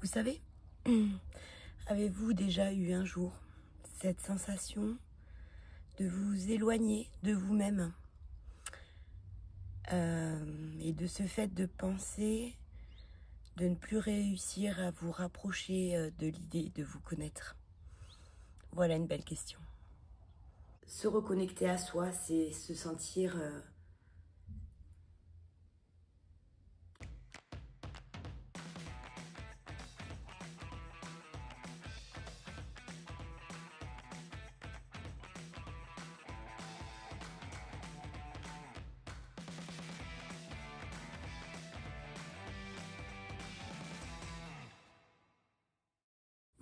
Vous savez, avez-vous déjà eu un jour cette sensation de vous éloigner de vous-même et de ce fait de penser de ne plus réussir à vous rapprocher de l'idée de vous connaître? Voilà une belle question. Se reconnecter à soi, c'est se sentir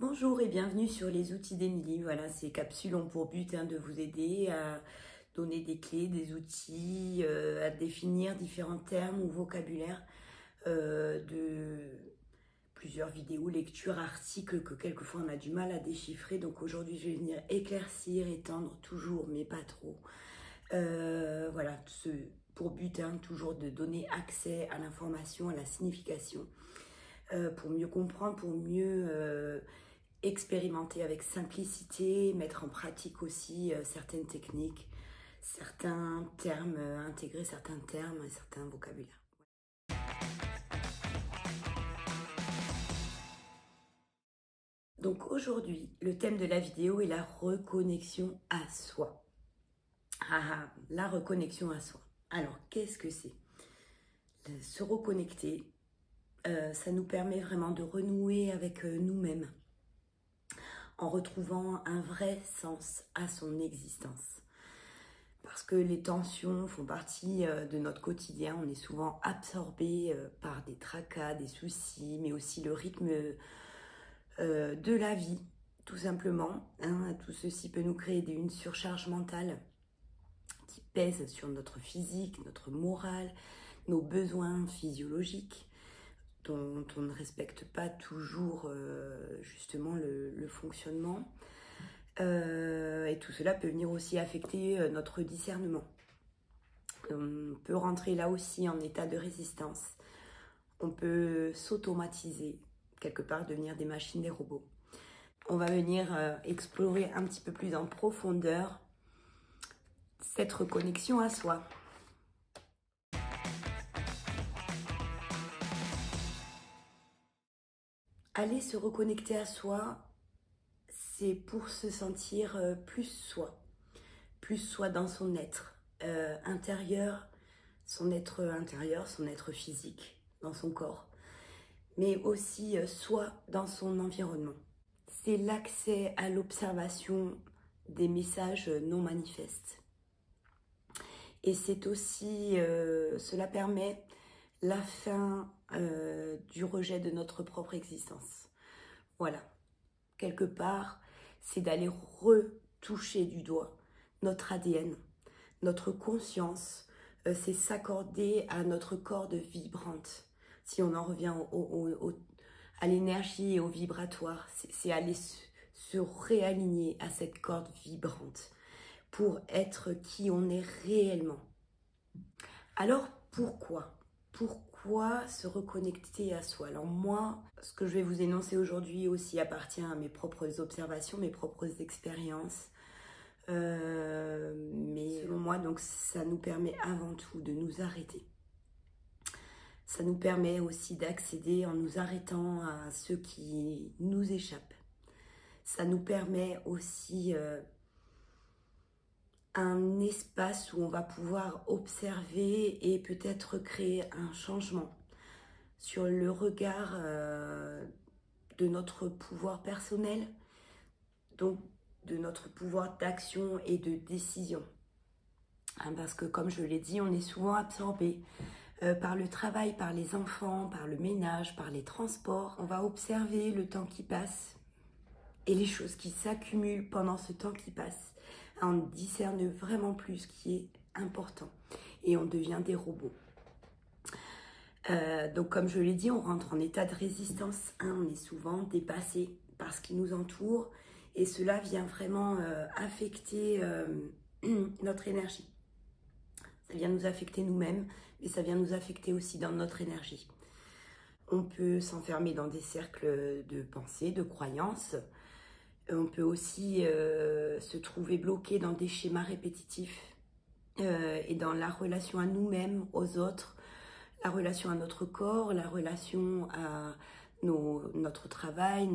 Bonjour et bienvenue sur les outils d'Émilie. Voilà, ces capsules ont pour but de vous aider à donner des clés, des outils, à définir différents termes ou vocabulaires de plusieurs vidéos, lectures, articles que quelquefois on a du mal à déchiffrer. Donc aujourd'hui, je vais venir éclaircir, étendre toujours, mais pas trop. Voilà, pour but toujours de donner accès à l'information, à la signification, pour mieux comprendre, pour mieux expérimenter avec simplicité, mettre en pratique aussi certaines techniques, certains termes, intégrer certains termes et certains vocabulaires. Donc aujourd'hui, le thème de la vidéo est la reconnexion à soi. La reconnexion à soi. Alors, qu'est-ce que c'est? Se reconnecter, ça nous permet vraiment de renouer avec nous-mêmes, en retrouvant un vrai sens à son existence. Parce que les tensions font partie de notre quotidien, on est souvent absorbé par des tracas, des soucis, mais aussi le rythme de la vie, tout simplement. Tout ceci peut nous créer une surcharge mentale qui pèse sur notre physique, notre morale, nos besoins physiologiques, dont on ne respecte pas toujours justement le fonctionnement. Et tout cela peut venir aussi affecter notre discernement. On peut rentrer là aussi en état de résistance. On peut s'automatiser, quelque part devenir des machines, des robots. On va venir explorer un petit peu plus en profondeur cette reconnexion à soi. Aller se reconnecter à soi, c'est pour se sentir plus soi dans son être intérieur, son être physique, dans son corps, mais aussi soi dans son environnement. C'est l'accès à l'observation des messages non manifestes. Et c'est aussi, cela permet la fin du rejet de notre propre existence. Voilà, quelque part, c'est d'aller retoucher du doigt notre ADN, notre conscience, c'est s'accorder à notre corde vibrante. Si on en revient à l'énergie et au vibratoire, c'est aller se réaligner à cette corde vibrante pour être qui on est réellement. Alors pourquoi se reconnecter à soi? Alors moi, ce que je vais vous énoncer aujourd'hui aussi appartient à mes propres observations, mes propres expériences. Mais selon moi, donc, ça nous permet avant tout de nous arrêter. Ça nous permet aussi d'accéder en nous arrêtant à ce qui nous échappe. Ça nous permet aussi un espace où on va pouvoir observer et peut-être créer un changement sur le regard de notre pouvoir personnel, donc de notre pouvoir d'action et de décision. Parce que comme je l'ai dit, on est souvent absorbé par le travail, par les enfants, par le ménage, par les transports. On va observer le temps qui passe et les choses qui s'accumulent pendant ce temps qui passe. On discerne vraiment plus ce qui est important et on devient des robots. Donc comme je l'ai dit, on rentre en état de résistance. On est souvent dépassé par ce qui nous entoure et cela vient vraiment affecter notre énergie. Ça vient nous affecter nous-mêmes, mais ça vient nous affecter aussi dans notre énergie. On peut s'enfermer dans des cercles de pensée, de croyances. On peut aussi se trouver bloqué dans des schémas répétitifs et dans la relation à nous-mêmes, aux autres, la relation à notre corps, la relation à notre travail,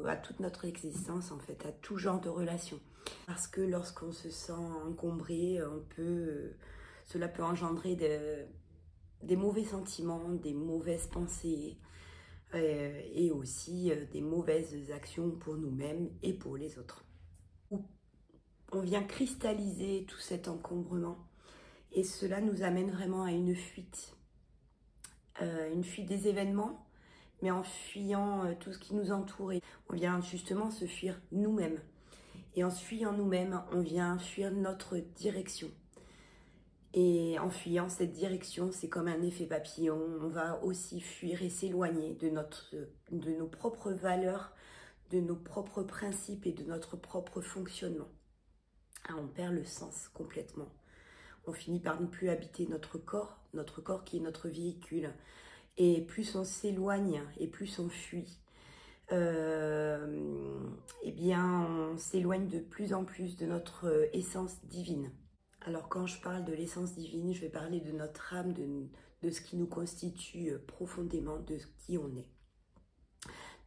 à toute notre existence, en fait, à tout genre de relations. Parce que lorsqu'on se sent encombré, cela peut engendrer des mauvais sentiments, des mauvaises pensées et aussi des mauvaises actions pour nous-mêmes et pour les autres. On vient cristalliser tout cet encombrement et cela nous amène vraiment à une fuite des événements, mais en fuyant tout ce qui nous entoure. Et on vient justement se fuir nous-mêmes. Et en fuyant nous-mêmes, on vient fuir notre direction. Et en fuyant cette direction, c'est comme un effet papillon. On va aussi fuir et s'éloigner de nos propres valeurs, de nos propres principes et de notre propre fonctionnement. On perd le sens complètement. On finit par ne plus habiter notre corps qui est notre véhicule. Et plus on s'éloigne et plus on fuit, eh bien on s'éloigne de plus en plus de notre essence divine. Alors quand je parle de l'essence divine, je vais parler de notre âme, de ce qui nous constitue profondément, de qui on est.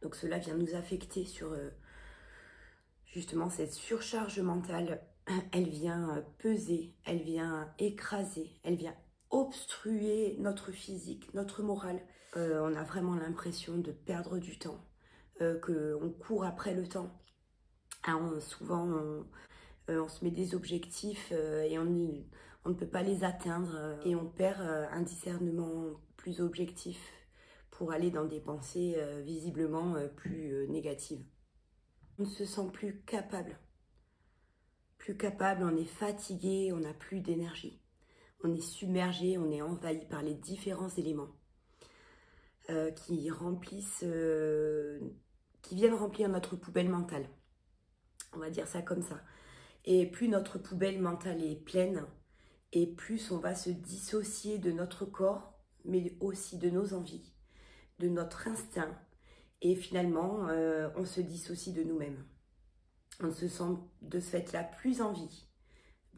Donc cela vient nous affecter sur justement cette surcharge mentale. Elle vient peser, elle vient écraser, elle vient obstruer notre physique, notre morale. On a vraiment l'impression de perdre du temps, qu'on court après le temps. Souvent, on se met des objectifs et on ne peut pas les atteindre et on perd un discernement plus objectif pour aller dans des pensées visiblement plus négatives. On ne se sent plus capable. On est fatigué, on n'a plus d'énergie. On est submergé, on est envahi par les différents éléments qui viennent remplir notre poubelle mentale. On va dire ça comme ça. Et plus notre poubelle mentale est pleine, et plus on va se dissocier de notre corps, mais aussi de nos envies, de notre instinct. Et finalement, on se dissocie de nous-mêmes. On se sent de ce fait-là plus en vie.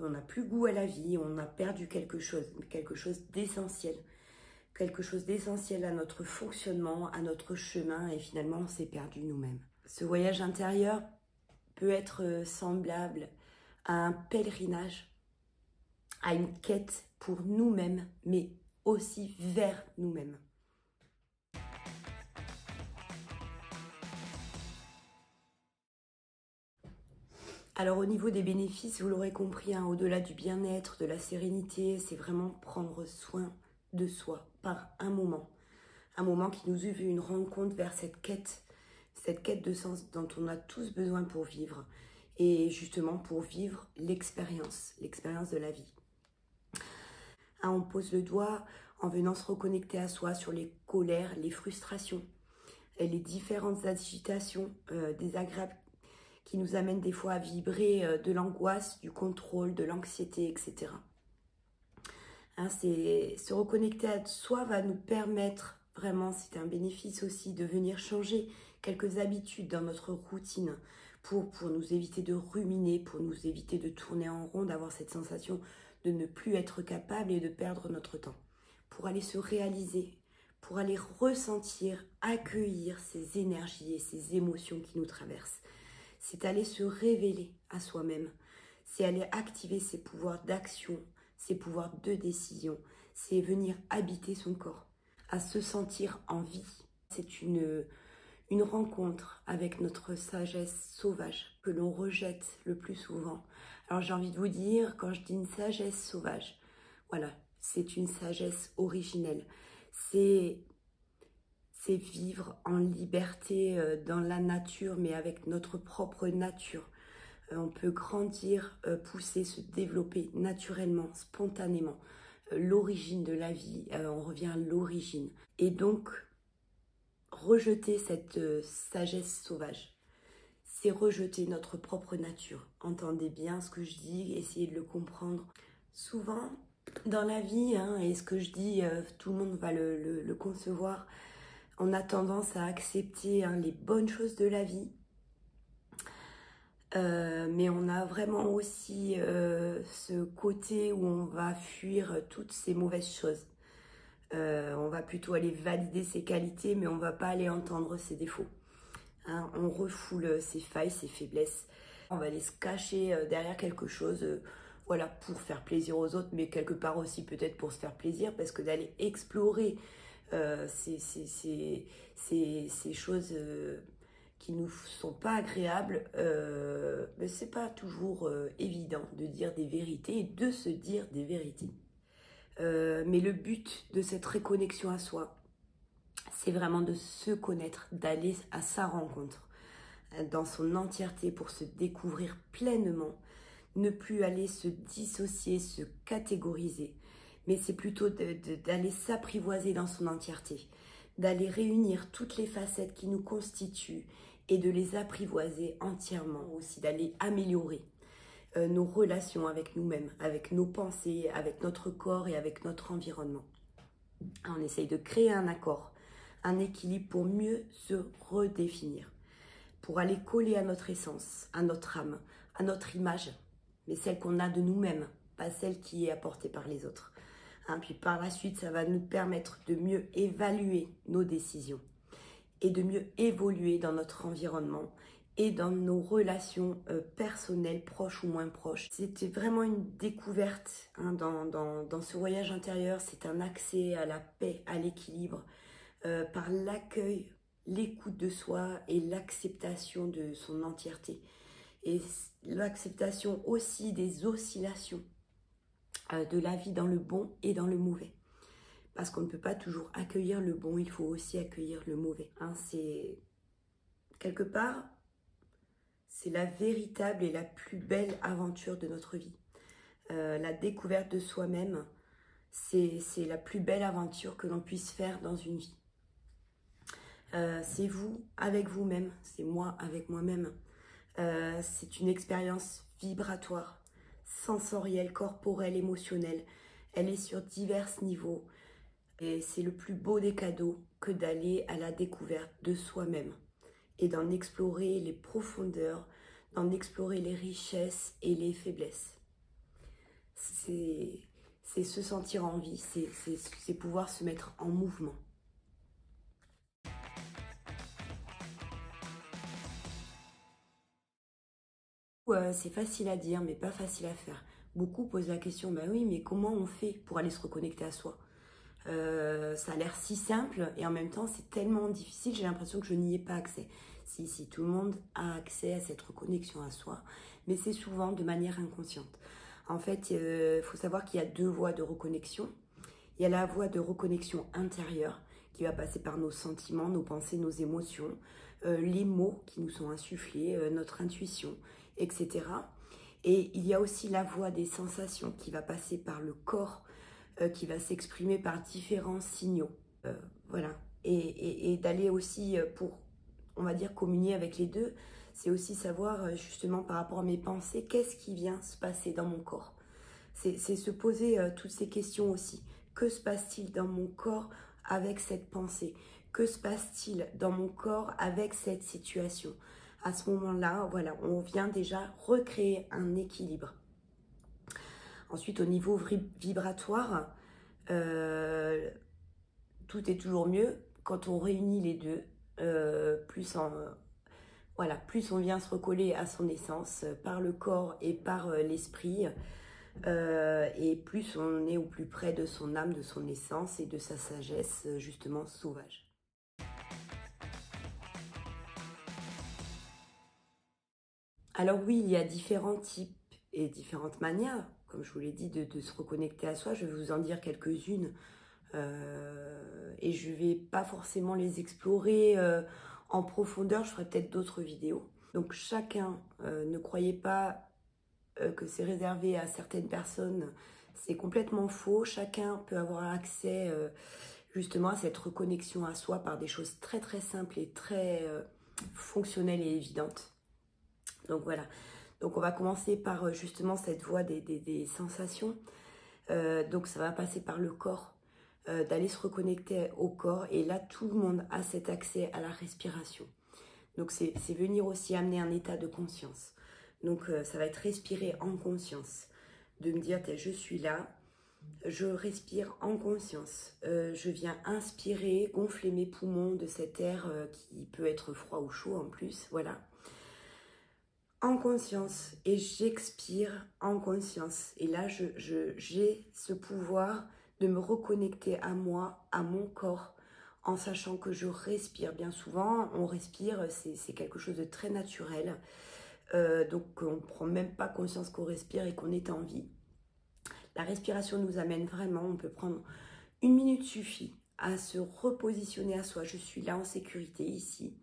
On n'a plus goût à la vie, on a perdu quelque chose d'essentiel. Quelque chose d'essentiel à notre fonctionnement, à notre chemin, et finalement on s'est perdu nous-mêmes. Ce voyage intérieur peut être semblable à un pèlerinage, à une quête pour nous-mêmes, mais aussi vers nous-mêmes. Alors au niveau des bénéfices, vous l'aurez compris, au-delà du bien-être, de la sérénité, c'est vraiment prendre soin de soi par un moment qui nous ouvre une rencontre vers cette quête de sens dont on a tous besoin pour vivre, et justement pour vivre l'expérience de la vie. On pose le doigt en venant se reconnecter à soi sur les colères, les frustrations, et les différentes agitations désagréables qui nous amènent des fois à vibrer de l'angoisse, du contrôle, de l'anxiété, etc. Se reconnecter à soi va nous permettre, vraiment, c'est un bénéfice aussi, de venir changer quelques habitudes dans notre routine pour nous éviter de ruminer, pour nous éviter de tourner en rond, d'avoir cette sensation de ne plus être capable et de perdre notre temps. Pour aller se réaliser, pour aller ressentir, accueillir ces énergies et ces émotions qui nous traversent. C'est aller se révéler à soi-même, c'est aller activer ses pouvoirs d'action, ses pouvoirs de décision, c'est venir habiter son corps, à se sentir en vie. C'est une rencontre avec notre sagesse sauvage que l'on rejette le plus souvent. Alors j'ai envie de vous dire, quand je dis une sagesse sauvage, voilà, c'est une sagesse originelle. C'est vivre en liberté dans la nature, mais avec notre propre nature. On peut grandir, pousser, se développer naturellement, spontanément. L'origine de la vie, on revient à l'origine. Et donc, rejeter cette sagesse sauvage, c'est rejeter notre propre nature. Entendez bien ce que je dis, essayez de le comprendre. Souvent, dans la vie, et ce que je dis, tout le monde va le concevoir, On a tendance à accepter les bonnes choses de la vie. Mais on a vraiment aussi ce côté où on va fuir toutes ces mauvaises choses. On va plutôt aller valider ses qualités, mais on ne va pas aller entendre ses défauts. Hein, on refoule ses failles, ses faiblesses. On va aller se cacher derrière quelque chose, voilà, pour faire plaisir aux autres, mais quelque part aussi peut-être pour se faire plaisir, parce que d'aller explorer ces choses qui nous sont pas agréables, mais c'est pas toujours évident de dire des vérités et de se dire des vérités. Mais le but de cette réconnexion à soi, c'est vraiment de se connaître, d'aller à sa rencontre dans son entièreté pour se découvrir pleinement, ne plus aller se dissocier, se catégoriser, mais c'est plutôt d'aller s'apprivoiser dans son entièreté, d'aller réunir toutes les facettes qui nous constituent et de les apprivoiser entièrement, aussi d'aller améliorer nos relations avec nous-mêmes, avec nos pensées, avec notre corps et avec notre environnement. On essaye de créer un accord, un équilibre pour mieux se redéfinir, pour aller coller à notre essence, à notre âme, à notre image, mais celle qu'on a de nous-mêmes, pas celle qui est apportée par les autres. Puis par la suite, ça va nous permettre de mieux évaluer nos décisions et de mieux évoluer dans notre environnement et dans nos relations personnelles, proches ou moins proches. C'était vraiment une découverte dans ce voyage intérieur. C'est un accès à la paix, à l'équilibre, par l'accueil, l'écoute de soi et l'acceptation de son entièreté. Et l'acceptation aussi des oscillations de la vie dans le bon et dans le mauvais. Parce qu'on ne peut pas toujours accueillir le bon, il faut aussi accueillir le mauvais. C'est quelque part, c'est la véritable et la plus belle aventure de notre vie. La découverte de soi-même, c'est la plus belle aventure que l'on puisse faire dans une vie. C'est vous avec vous-même, c'est moi avec moi-même. C'est une expérience vibratoire, sensorielle, corporelle, émotionnelle. Elle est sur divers niveaux. Et c'est le plus beau des cadeaux que d'aller à la découverte de soi-même et d'en explorer les profondeurs, d'en explorer les richesses et les faiblesses. C'est se sentir en vie, c'est pouvoir se mettre en mouvement. C'est facile à dire, mais pas facile à faire. Beaucoup posent la question, bah oui, mais comment on fait pour aller se reconnecter à soi ? Ça a l'air si simple et en même temps c'est tellement difficile, j'ai l'impression que je n'y ai pas accès. Si tout le monde a accès à cette reconnexion à soi, mais c'est souvent de manière inconsciente. En fait, faut savoir qu'il y a deux voies de reconnexion. Il y a la voie de reconnexion intérieure qui va passer par nos sentiments, nos pensées, nos émotions, les mots qui nous sont insufflés, notre intuition, etc. Et il y a aussi la voie des sensations qui va passer par le corps, qui va s'exprimer par différents signaux. Voilà. Et d'aller aussi pour, on va dire, communier avec les deux, c'est aussi savoir justement par rapport à mes pensées, qu'est-ce qui vient se passer dans mon corps. C'est se poser toutes ces questions aussi. Que se passe-t-il dans mon corps avec cette pensée? Que se passe-t-il dans mon corps avec cette situation? À ce moment-là, voilà, on vient déjà recréer un équilibre. Ensuite, au niveau vibratoire, tout est toujours mieux quand on réunit les deux. Plus on vient se recoller à son essence par le corps et par l'esprit. Et plus on est au plus près de son âme, de son essence et de sa sagesse, justement, sauvage. Alors oui, il y a différents types et différentes manières, comme je vous l'ai dit, de se reconnecter à soi. Je vais vous en dire quelques-unes et je ne vais pas forcément les explorer en profondeur. Je ferai peut-être d'autres vidéos. Donc chacun, ne croyez pas que c'est réservé à certaines personnes. C'est complètement faux. Chacun peut avoir accès justement à cette reconnexion à soi par des choses très très simples et très fonctionnelles et évidentes. Donc voilà, donc on va commencer par justement cette voie des sensations. Donc ça va passer par le corps. d'aller se reconnecter au corps. Et là, tout le monde a cet accès à la respiration. Donc, c'est venir aussi amener un état de conscience. Donc, ça va être respirer en conscience. De me dire, je suis là, je respire en conscience. Je viens inspirer, gonfler mes poumons de cet air qui peut être froid ou chaud en plus. Voilà. En conscience. Et j'expire en conscience. Et là, j'ai ce pouvoir de me reconnecter à moi, à mon corps, en sachant que je respire. Bien souvent, on respire, c'est quelque chose de très naturel. Donc, on ne prend même pas conscience qu'on respire et qu'on est en vie. La respiration nous amène vraiment, on peut prendre 1 minute suffit à se repositionner à soi. Je suis là en sécurité, ici.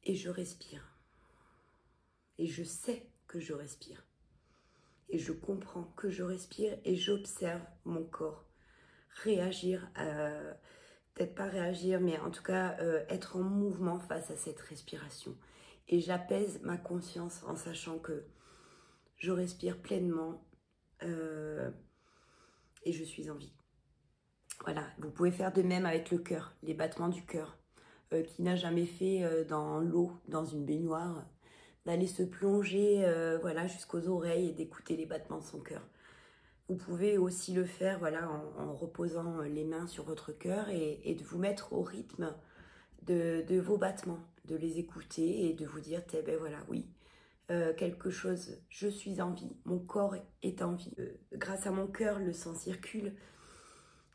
Et je respire. Et je sais que je respire. Et je comprends que je respire et j'observe mon corps réagir, peut-être pas réagir, mais en tout cas être en mouvement face à cette respiration. Et j'apaise ma conscience en sachant que je respire pleinement et je suis en vie. Voilà, vous pouvez faire de même avec le cœur, les battements du cœur. Qui n'a jamais fait dans l'eau, dans une baignoire, d'aller se plonger voilà, jusqu'aux oreilles et d'écouter les battements de son cœur. Vous pouvez aussi le faire voilà, en reposant les mains sur votre cœur et de vous mettre au rythme de vos battements, de les écouter et de vous dire, ben voilà, oui, quelque chose, je suis en vie, mon corps est en vie. Grâce à mon cœur, le sang circule.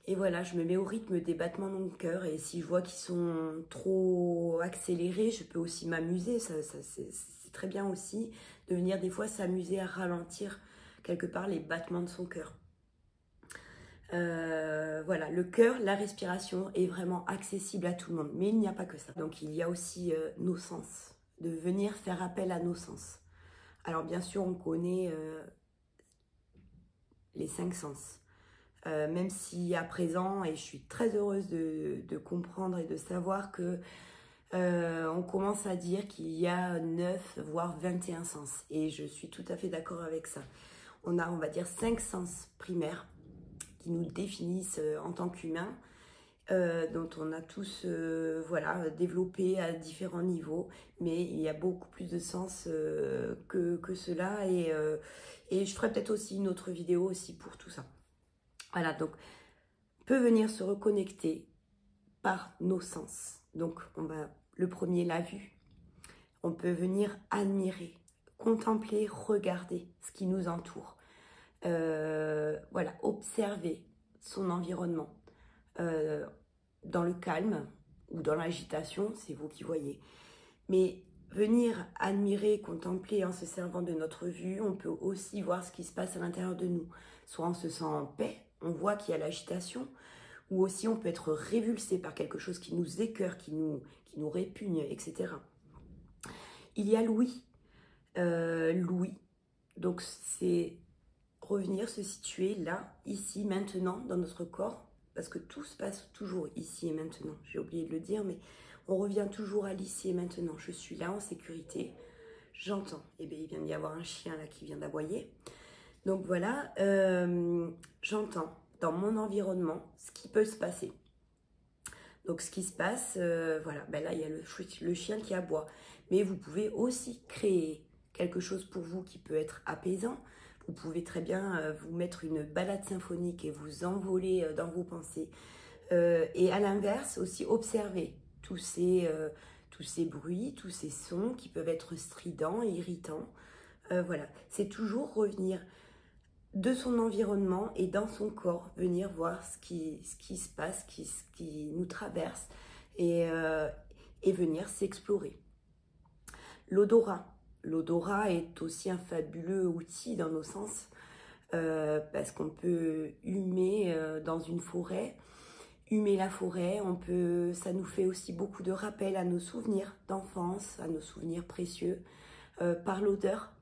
Et voilà, je me mets au rythme des battements de mon cœur. Et si je vois qu'ils sont trop accélérés, je peux aussi m'amuser. C'est très bien aussi de venir des fois s'amuser à ralentir quelque part les battements de son cœur. Voilà, le cœur, la respiration est vraiment accessible à tout le monde. Mais il n'y a pas que ça. Donc il y a aussi nos sens, de venir faire appel à nos sens. Alors bien sûr, on connaît les 5 sens. Même si à présent, et je suis très heureuse de comprendre et de savoir que on commence à dire qu'il y a 9 voire 21 sens. Et je suis tout à fait d'accord avec ça. On a, on va dire, 5 sens primaires qui nous définissent en tant qu'humains, dont on a tous voilà, développé à différents niveaux. Mais il y a beaucoup plus de sens que cela. Et je ferai peut-être aussi une autre vidéo aussi pour tout ça. Voilà, donc, peut venir se reconnecter par nos sens. Donc, le premier, la vue. On peut venir admirer, contempler, regarder ce qui nous entoure. Voilà, observer son environnement. Dans le calme ou dans l'agitation, c'est vous qui voyez. Mais venir admirer, contempler en se servant de notre vue, on peut aussi voir ce qui se passe à l'intérieur de nous. Soit on se sent en paix, on voit qu'il y a l'agitation, ou aussi on peut être révulsé par quelque chose qui nous écœure, qui nous répugne, etc. Il y a l'ouïe. L'ouïe, donc c'est revenir se situer là, ici, maintenant, dans notre corps, parce que tout se passe toujours ici et maintenant. J'ai oublié de le dire, mais on revient toujours à l'ici et maintenant. Je suis là en sécurité, j'entends. Eh bien, il vient d'y avoir un chien là qui vient d'aboyer. Donc voilà, j'entends dans mon environnement ce qui peut se passer. Donc ce qui se passe, voilà, ben là il y a le chien qui aboie. Mais vous pouvez aussi créer quelque chose pour vous qui peut être apaisant. Vous pouvez très bien vous mettre une balade symphonique et vous envoler dans vos pensées. Et à l'inverse, aussi observer tous ces bruits, tous ces sons qui peuvent être stridents, irritants. Voilà, c'est toujours revenir de son environnement et dans son corps, venir voir ce qui se passe, ce qui nous traverse et venir s'explorer. L'odorat. L'odorat est aussi un fabuleux outil dans nos sens parce qu'on peut humer dans une forêt, humer la forêt, ça nous fait aussi beaucoup de rappels à nos souvenirs d'enfance, à nos souvenirs précieux par l'odeur.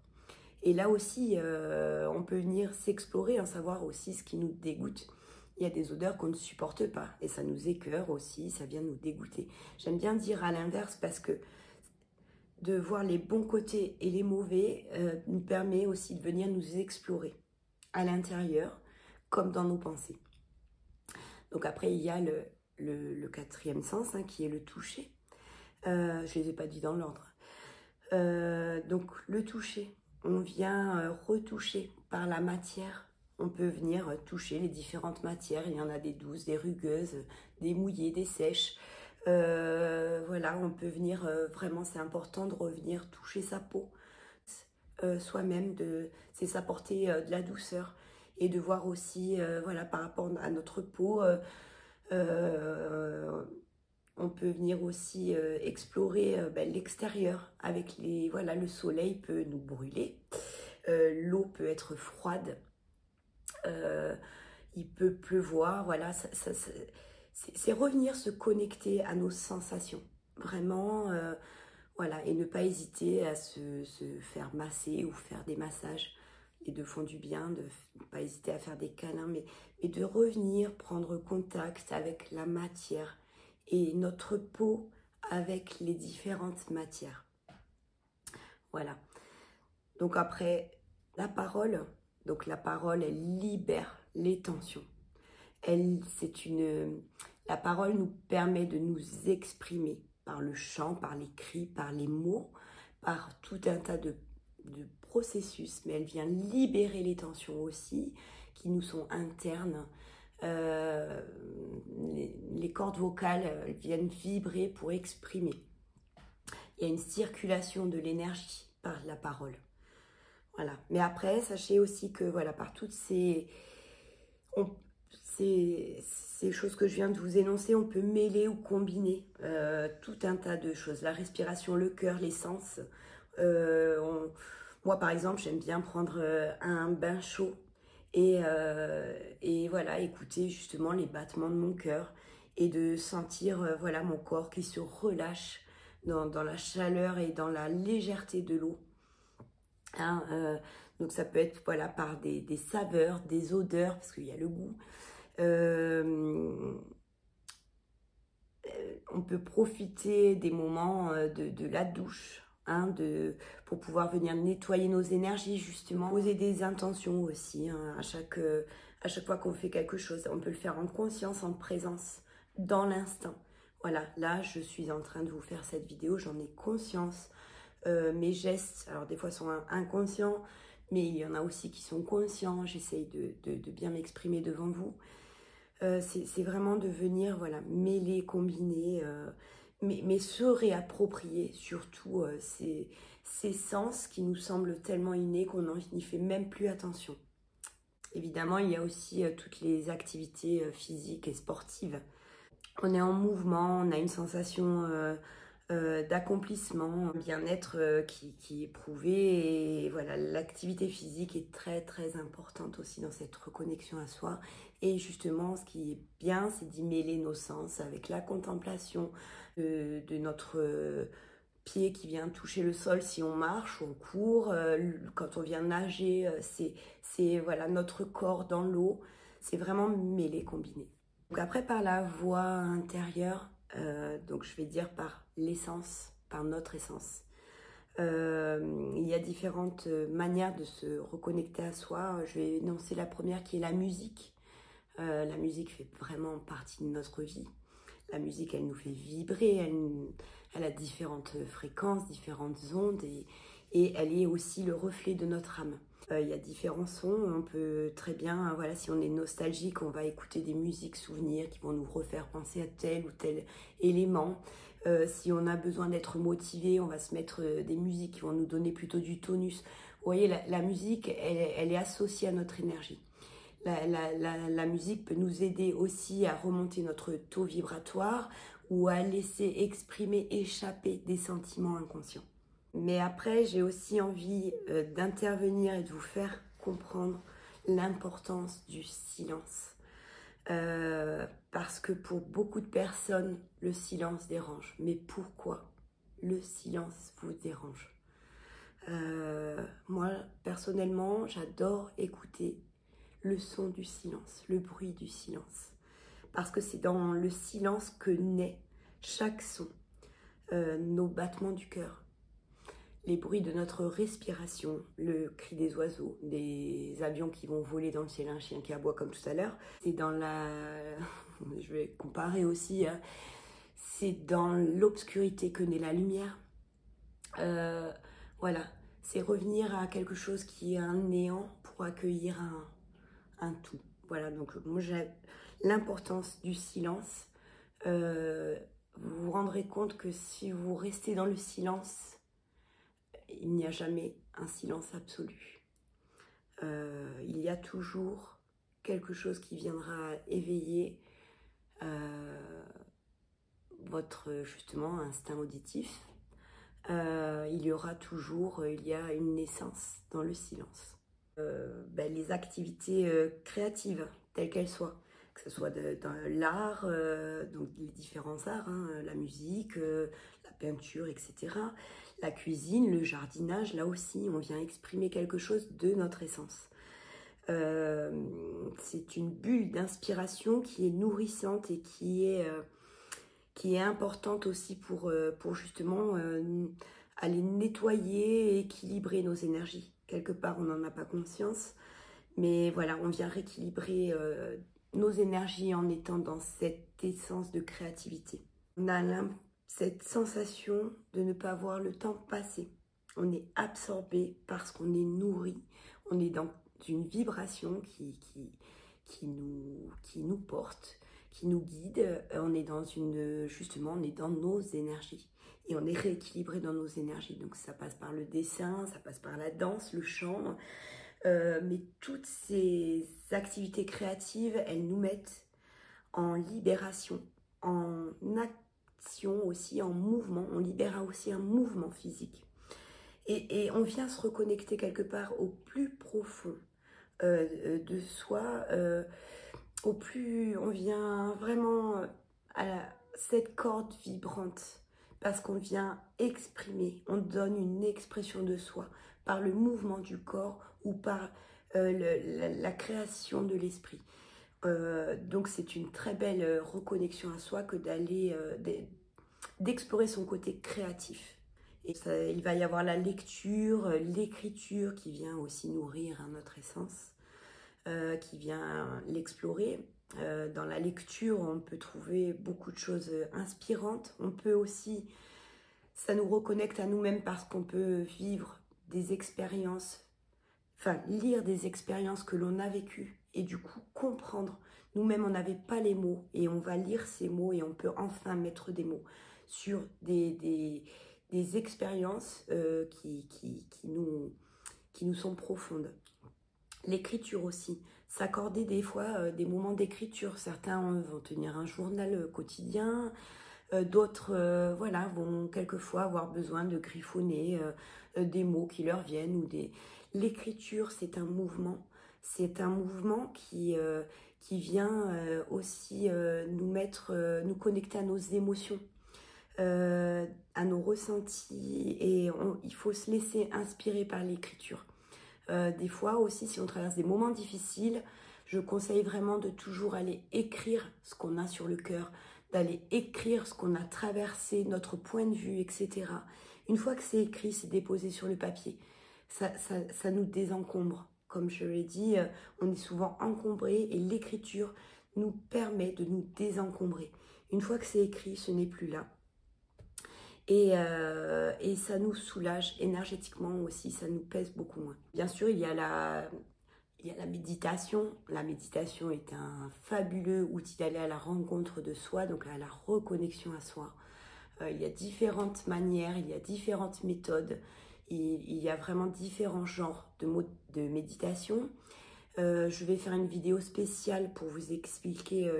Et là aussi, on peut venir s'explorer, en savoir aussi ce qui nous dégoûte. Il y a des odeurs qu'on ne supporte pas et ça nous écœure aussi, ça vient nous dégoûter. J'aime bien dire à l'inverse parce que de voir les bons côtés et les mauvais nous permet aussi de venir nous explorer à l'intérieur comme dans nos pensées. Donc après, il y a le quatrième sens, hein, qui est le toucher. Je ne les ai pas dit dans l'ordre. Donc le toucher, on vient retoucher par la matière. On peut venir toucher les différentes matières. Il y en a des douces, des rugueuses, des mouillées, des sèches. Voilà, on peut venir vraiment, c'est important de revenir toucher sa peau. Soi-même, c'est s'apporter de la douceur et de voir aussi, voilà, par rapport à notre peau, on peut venir aussi explorer l'extérieur avec voilà, le soleil peut nous brûler, l'eau peut être froide, il peut pleuvoir, voilà, c'est revenir se connecter à nos sensations, vraiment, voilà, et ne pas hésiter à se faire masser ou faire des massages. Les deux font du bien, de ne pas hésiter à faire des câlins, mais de revenir prendre contact avec la matière et notre peau avec les différentes matières. Voilà. Donc après, la parole, elle libère les tensions. La parole nous permet de nous exprimer par le chant, par les cris, par les mots, par tout un tas de processus, mais elle vient libérer les tensions aussi, qui nous sont internes. Les cordes vocales viennent vibrer pour exprimer. Il y a une circulation de l'énergie par la parole. Voilà. Mais après, sachez aussi que voilà, par toutes ces choses que je viens de vous énoncer, on peut mêler ou combiner tout un tas de choses. La respiration, le cœur, les sens. Moi, par exemple, j'aime bien prendre un bain chaud et voilà, écouter justement les battements de mon cœur et de sentir voilà, mon corps qui se relâche dans la chaleur et dans la légèreté de l'eau. Hein, donc ça peut être voilà, par des saveurs, des odeurs, parce qu'il y a le goût. On peut profiter des moments de la douche, hein, pour pouvoir venir nettoyer nos énergies justement, poser des intentions aussi, hein, à chaque fois qu'on fait quelque chose. On peut le faire en conscience, en présence, dans l'instant. Voilà, là je suis en train de vous faire cette vidéo, j'en ai conscience. Mes gestes, alors des fois sont inconscients, mais il y en a aussi qui sont conscients. J'essaye de bien m'exprimer devant vous. C'est vraiment de venir voilà, mêler, combiner, mais se réapproprier surtout ces sens qui nous semblent tellement innés qu'on n'y fait même plus attention. Évidemment, il y a aussi toutes les activités physiques et sportives. On est en mouvement, on a une sensation d'accomplissement, un bien-être qui est prouvé. Et voilà, l'activité physique est très très importante aussi dans cette reconnexion à soi. Et justement, ce qui est bien, c'est d'y mêler nos sens avec la contemplation de notre pied qui vient toucher le sol si on marche ou on court. Quand on vient nager, c'est voilà, notre corps dans l'eau. C'est vraiment mêlé, combiné. Donc après, par la voix intérieure, donc je vais dire par l'essence, par notre essence. Il y a différentes manières de se reconnecter à soi. Je vais énoncer la première qui est la musique. La musique fait vraiment partie de notre vie. La musique, elle nous fait vibrer, elle a différentes fréquences, différentes ondes et elle est aussi le reflet de notre âme. Il y a différents sons, on peut très bien, voilà, si on est nostalgique, on va écouter des musiques souvenirs qui vont nous refaire penser à tel ou tel élément. Si on a besoin d'être motivé, on va se mettre des musiques qui vont nous donner plutôt du tonus. Vous voyez, la musique, elle est associée à notre énergie. La musique peut nous aider aussi à remonter notre taux vibratoire ou à laisser exprimer, échapper des sentiments inconscients. Mais après, j'ai aussi envie d'intervenir et de vous faire comprendre l'importance du silence. Parce que pour beaucoup de personnes, le silence dérange. Mais pourquoi le silence vous dérange? Moi, personnellement, j'adore écouter le son du silence, le bruit du silence. Parce que c'est dans le silence que naît chaque son, nos battements du cœur, les bruits de notre respiration, le cri des oiseaux, des avions qui vont voler dans le ciel, un chien qui aboie comme tout à l'heure. C'est dans je vais comparer aussi, c'est dans l'obscurité que naît la lumière. Voilà, c'est revenir à quelque chose qui est un néant pour accueillir un tout. Voilà, donc moi j'ai l'importance du silence. Vous vous rendrez compte que si vous restez dans le silence, il n'y a jamais un silence absolu. Il y a toujours quelque chose qui viendra éveiller votre justement instinct auditif. Il y aura toujours, il y a une naissance dans le silence. Les activités créatives, telles qu'elles soient, que ce soit dans l'art, donc les différents arts, hein, la musique, la peinture, etc. La cuisine, le jardinage, là aussi, on vient exprimer quelque chose de notre essence. C'est une bulle d'inspiration qui est nourrissante et qui est importante aussi pour justement aller nettoyer et équilibrer nos énergies. Quelque part, on n'en a pas conscience, mais voilà, on vient rééquilibrer nos énergies en étant dans cette essence de créativité. On a cette sensation de ne pas voir le temps passer. On est absorbé parce qu'on est nourri, on est dans une vibration qui nous porte, qui nous guide. On est on est dans nos énergies et on est rééquilibré dans nos énergies. Donc ça passe par le dessin, ça passe par la danse, le chant, mais toutes ces activités créatives, elles nous mettent en libération, en action aussi, en mouvement. On libère aussi un mouvement physique. Et on vient se reconnecter quelque part au plus profond de soi, on vient vraiment à cette corde vibrante parce qu'on vient exprimer, on donne une expression de soi par le mouvement du corps ou par la création de l'esprit. Donc c'est une très belle reconnexion à soi que d'explorer son côté créatif. Et il va y avoir la lecture, l'écriture qui vient aussi nourrir notre essence, qui vient l'explorer. Dans la lecture, on peut trouver beaucoup de choses inspirantes. On peut aussi, ça nous reconnecte à nous-mêmes parce qu'on peut vivre des expériences, enfin lire des expériences que l'on a vécues et du coup comprendre. Nous-mêmes, on n'avait pas les mots et on va lire ces mots et on peut enfin mettre des mots sur des expériences qui nous sont profondes. L'écriture aussi, s'accorder des fois des moments d'écriture. Certains vont tenir un journal quotidien, d'autres voilà, vont quelquefois avoir besoin de griffonner des mots qui leur viennent. L'écriture, c'est un mouvement. C'est un mouvement qui vient aussi nous connecter à nos émotions. À nos ressentis et il faut se laisser inspirer par l'écriture. Des fois aussi, si on traverse des moments difficiles, je conseille vraiment de toujours aller écrire ce qu'on a sur le cœur, d'aller écrire ce qu'on a traversé, notre point de vue, etc. Une fois que c'est écrit, c'est déposé sur le papier, ça nous désencombre. Comme je l'ai dit, on est souvent encombré et l'écriture nous permet de nous désencombrer. Une fois que c'est écrit, ce n'est plus là. Et ça nous soulage énergétiquement aussi, ça nous pèse beaucoup moins. Bien sûr, il y a la méditation. La méditation est un fabuleux outil d'aller à la rencontre de soi, donc à la reconnexion à soi. Il y a différentes manières, il y a différentes méthodes, il y a vraiment différents genres de méditation. Je vais faire une vidéo spéciale pour vous expliquer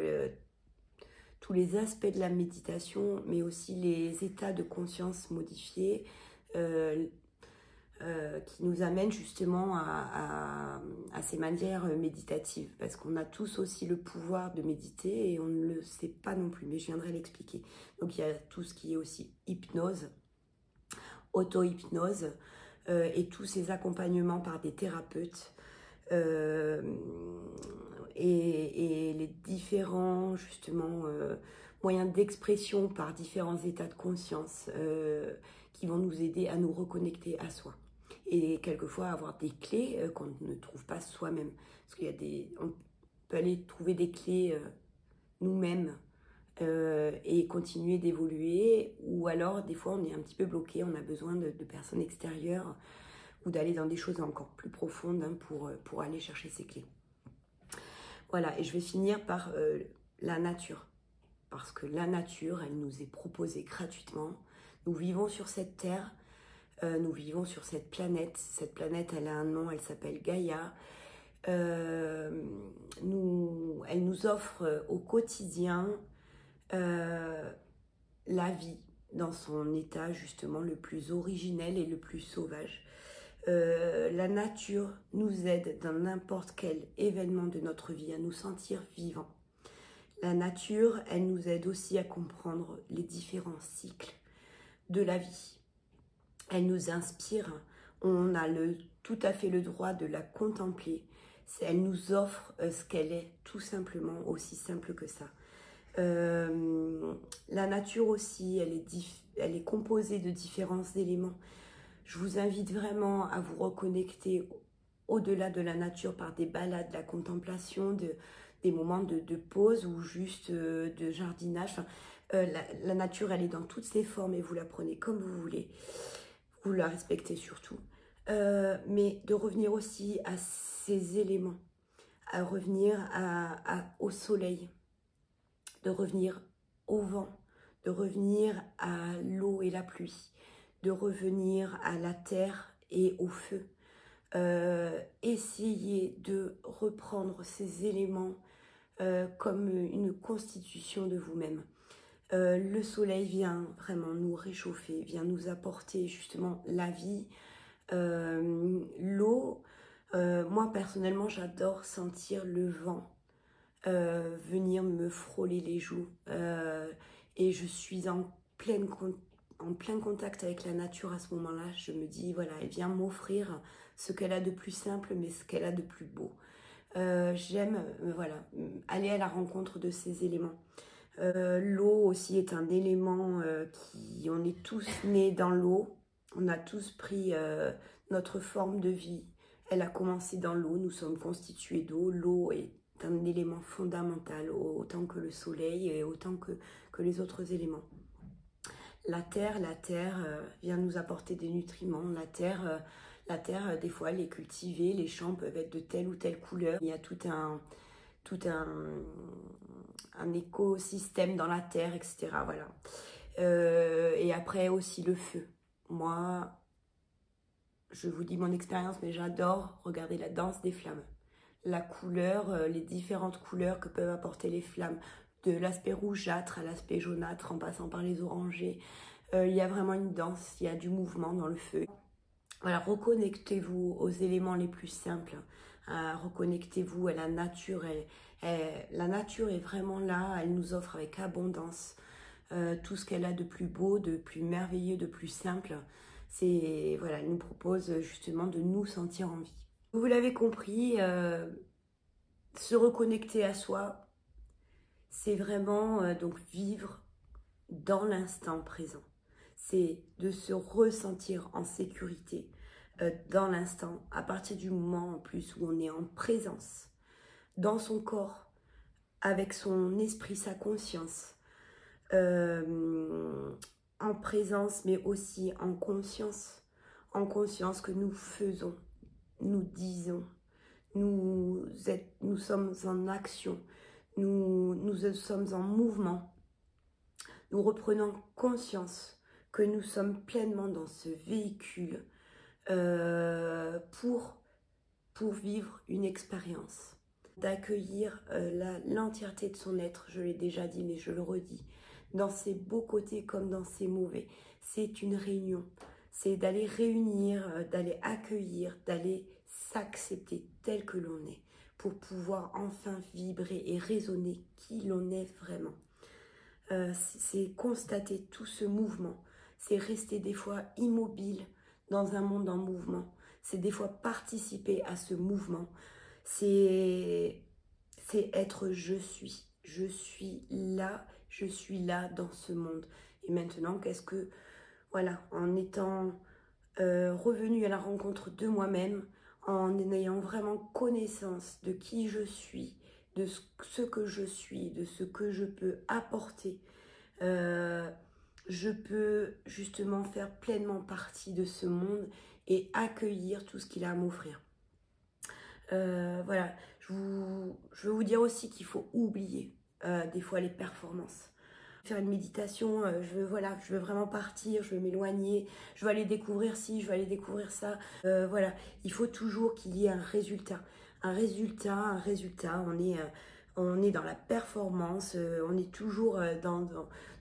tous les aspects de la méditation, mais aussi les états de conscience modifiés qui nous amènent justement à ces manières méditatives. Parce qu'on a tous aussi le pouvoir de méditer et on ne le sait pas non plus, mais je viendrai l'expliquer. Donc il y a tout ce qui est aussi hypnose, auto-hypnose et tous ces accompagnements par des thérapeutes. Et les différents justement moyens d'expression par différents états de conscience qui vont nous aider à nous reconnecter à soi et quelquefois avoir des clés qu'on ne trouve pas soi-même, parce qu'il y a on peut aller trouver des clés nous-mêmes et continuer d'évoluer, ou alors des fois on est un petit peu bloqué, on a besoin de personnes extérieures ou d'aller dans des choses encore plus profondes hein, pour aller chercher ces clés. Voilà, et je vais finir par la nature, parce que la nature, elle nous est proposée gratuitement. Nous vivons sur cette terre, nous vivons sur cette planète. Cette planète, elle a un nom, elle s'appelle Gaïa. Elle nous offre au quotidien la vie dans son état justement le plus originel et le plus sauvage. La nature nous aide dans n'importe quel événement de notre vie à nous sentir vivants. La nature, elle nous aide aussi à comprendre les différents cycles de la vie. Elle nous inspire, on a tout à fait le droit de la contempler. Elle nous offre ce qu'elle est, tout simplement, aussi simple que ça. La nature aussi, elle est composée de différents éléments. Je vous invite vraiment à vous reconnecter au-delà de la nature par des balades, la contemplation, des moments de pause ou juste de jardinage. Enfin, la nature, elle est dans toutes ses formes et vous la prenez comme vous voulez. Vous la respectez surtout. Mais de revenir aussi à ces éléments, à revenir au soleil, de revenir au vent, de revenir à l'eau et la pluie, de revenir à la terre et au feu. Essayez de reprendre ces éléments comme une constitution de vous-même. Le soleil vient vraiment nous réchauffer, vient nous apporter justement la vie, l'eau. Moi personnellement, j'adore sentir le vent venir me frôler les joues et je suis en plein contact avec la nature à ce moment-là. Je me dis, voilà, elle vient m'offrir ce qu'elle a de plus simple, mais ce qu'elle a de plus beau. J'aime voilà, aller à la rencontre de ces éléments. L'eau aussi est un élément on est tous nés dans l'eau. On a tous pris notre forme de vie. Elle a commencé dans l'eau, nous sommes constitués d'eau. L'eau est un élément fondamental, autant que le soleil et autant que les autres éléments. La terre vient nous apporter des nutriments. La terre, des fois, elle est cultivée, les champs peuvent être de telle ou telle couleur. Il y a tout un écosystème dans la terre, etc. Voilà. Et après aussi le feu. Moi, je vous dis mon expérience, mais j'adore regarder la danse des flammes. La couleur, les différentes couleurs que peuvent apporter les flammes, de l'aspect rougeâtre à l'aspect jaunâtre en passant par les orangés. Il y a vraiment une danse, il y a du mouvement dans le feu. Voilà, reconnectez-vous aux éléments les plus simples. Reconnectez-vous à la nature. La nature est vraiment là, elle nous offre avec abondance tout ce qu'elle a de plus beau, de plus merveilleux, de plus simple. Voilà, elle nous propose justement de nous sentir en vie. Vous l'avez compris, se reconnecter à soi, c'est vraiment donc vivre dans l'instant présent. C'est de se ressentir en sécurité dans l'instant, à partir du moment en plus où on est en présence, dans son corps, avec son esprit, sa conscience, en présence mais aussi en conscience que nous faisons, nous disons, nous sommes en action, nous sommes en mouvement. Nous reprenons conscience que nous sommes pleinement dans ce véhicule pour vivre une expérience, d'accueillir l'entièreté de son être, je l'ai déjà dit mais je le redis, dans ses beaux côtés comme dans ses mauvais. C'est une réunion, c'est d'aller réunir, d'aller accueillir, d'aller s'accepter tel que l'on est, pour pouvoir enfin vibrer et résonner qui l'on est vraiment. C'est constater tout ce mouvement, c'est rester des fois immobile dans un monde en mouvement, c'est des fois participer à ce mouvement, c'est être je suis là dans ce monde. Et maintenant, voilà, en étant revenu à la rencontre de moi-même, en ayant vraiment connaissance de qui je suis, de ce que je suis, de ce que je peux apporter. Je peux justement faire pleinement partie de ce monde et accueillir tout ce qu'il a à m'offrir. Voilà, je veux vous dire aussi qu'il faut oublier des fois les performances. Faire une méditation, je veux vraiment partir, je veux m'éloigner, je veux aller découvrir ci, je veux aller découvrir ça. Voilà, il faut toujours qu'il y ait un résultat. Un résultat. On est dans la performance, on est toujours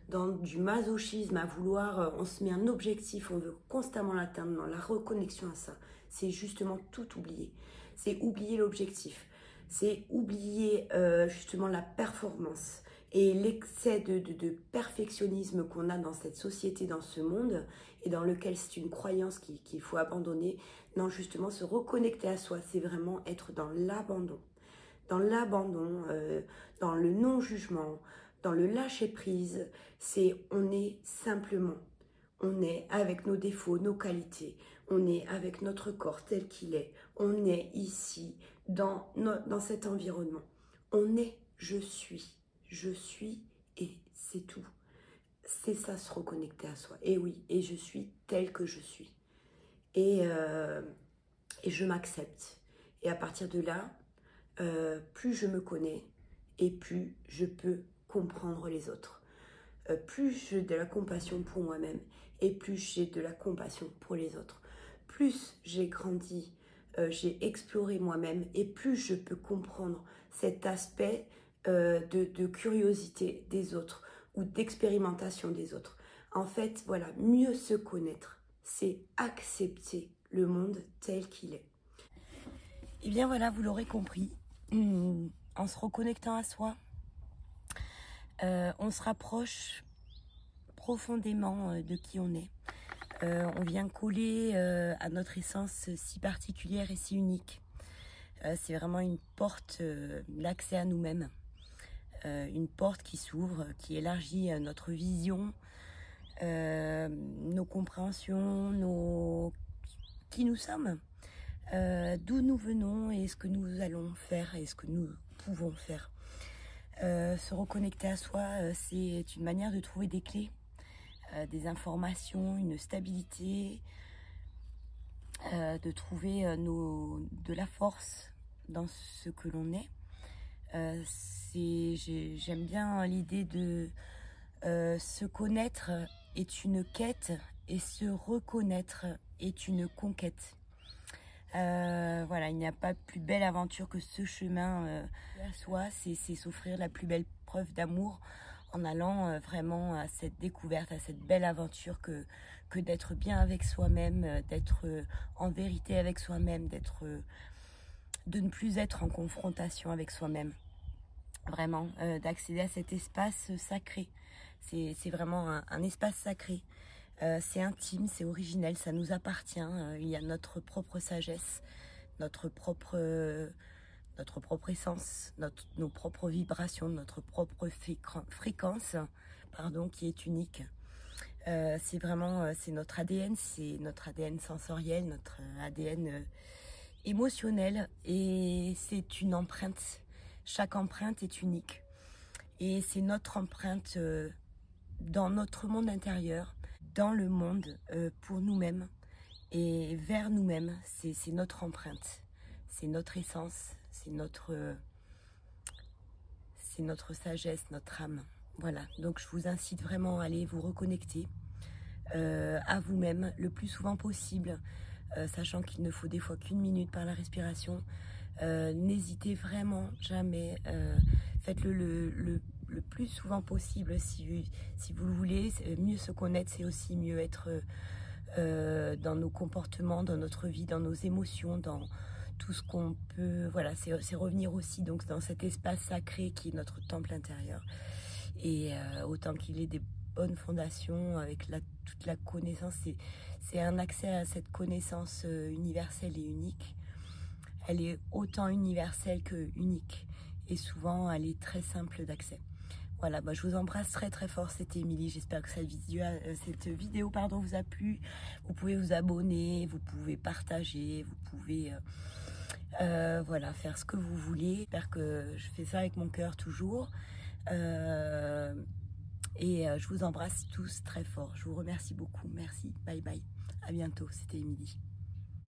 dans du masochisme à vouloir, on se met un objectif, on veut constamment l'atteindre, dans la reconnexion à ça. C'est justement tout oublier. C'est oublier l'objectif. C'est oublier justement la performance et l'excès de perfectionnisme qu'on a dans cette société, dans ce monde, et dans lequel c'est une croyance qu'il faut abandonner. Non, justement, se reconnecter à soi, c'est vraiment être dans l'abandon. Dans l'abandon, dans le non-jugement, dans le lâcher-prise, on est simplement, on est avec nos défauts, nos qualités, on est avec notre corps tel qu'il est, on est ici, dans cet environnement. On est, je suis et c'est tout. C'est ça, se reconnecter à soi. Et oui, et je suis tel que je suis. Et je m'accepte. Et à partir de là, plus je me connais et plus je peux comprendre les autres. Plus j'ai de la compassion pour moi-même et plus j'ai de la compassion pour les autres. Plus j'ai grandi, j'ai exploré moi-même et plus je peux comprendre cet aspect de curiosité des autres ou d'expérimentation des autres. En fait, voilà, mieux se connaître, c'est accepter le monde tel qu'il est. Et bien voilà, vous l'aurez compris, en se reconnectant à soi, on se rapproche profondément de qui on est. On vient coller à notre essence si particulière et si unique. C'est vraiment une porte d'accès à nous-mêmes. Une porte qui s'ouvre, qui élargit notre vision, nos compréhensions, qui nous sommes, d'où nous venons et ce que nous allons faire et ce que nous pouvons faire. Se reconnecter à soi, c'est une manière de trouver des clés, des informations, une stabilité, de trouver de la force dans ce que l'on est. J'aime bien l'idée de se connaître est une quête et se reconnaître est une conquête. Voilà, il n'y a pas plus belle aventure que ce chemin à soi, c'est s'offrir la plus belle preuve d'amour en allant vraiment à cette découverte, à cette belle aventure que d'être bien avec soi-même, d'être en vérité avec soi-même, de ne plus être en confrontation avec soi-même. Vraiment, d'accéder à cet espace sacré. C'est vraiment un espace sacré. C'est intime, c'est originel, ça nous appartient. Il y a notre propre sagesse, notre propre essence, nos propres vibrations, notre propre fréquence, qui est unique. C'est vraiment, c'est notre ADN sensoriel, notre ADN émotionnel, et c'est une empreinte. Chaque empreinte est unique. Et c'est notre empreinte dans notre monde intérieur, dans le monde, pour nous-mêmes et vers nous-mêmes. C'est notre empreinte, c'est notre essence, c'est notre sagesse, notre âme. Voilà, donc je vous incite vraiment à aller vous reconnecter à vous-même le plus souvent possible, sachant qu'il ne faut des fois qu'une minute par la respiration. N'hésitez vraiment jamais, faites-le le plus souvent possible si vous le voulez. Mieux se connaître, c'est aussi mieux être dans nos comportements, dans notre vie, dans nos émotions, dans tout ce qu'on peut. Voilà, c'est revenir aussi donc dans cet espace sacré qui est notre temple intérieur. Et autant qu'il ait des bonnes fondations avec toute la connaissance, c'est un accès à cette connaissance universelle et unique. Elle est autant universelle que unique et souvent elle est très simple d'accès. Voilà, je vous embrasse très très fort, c'était Émilie, j'espère que cette vidéo vous a plu. Vous pouvez vous abonner, vous pouvez partager, vous pouvez Voilà, faire ce que vous voulez. J'espère que je fais ça avec mon cœur toujours. Je vous embrasse tous très fort. Je vous remercie beaucoup. Merci. Bye bye. À bientôt. C'était Émilie.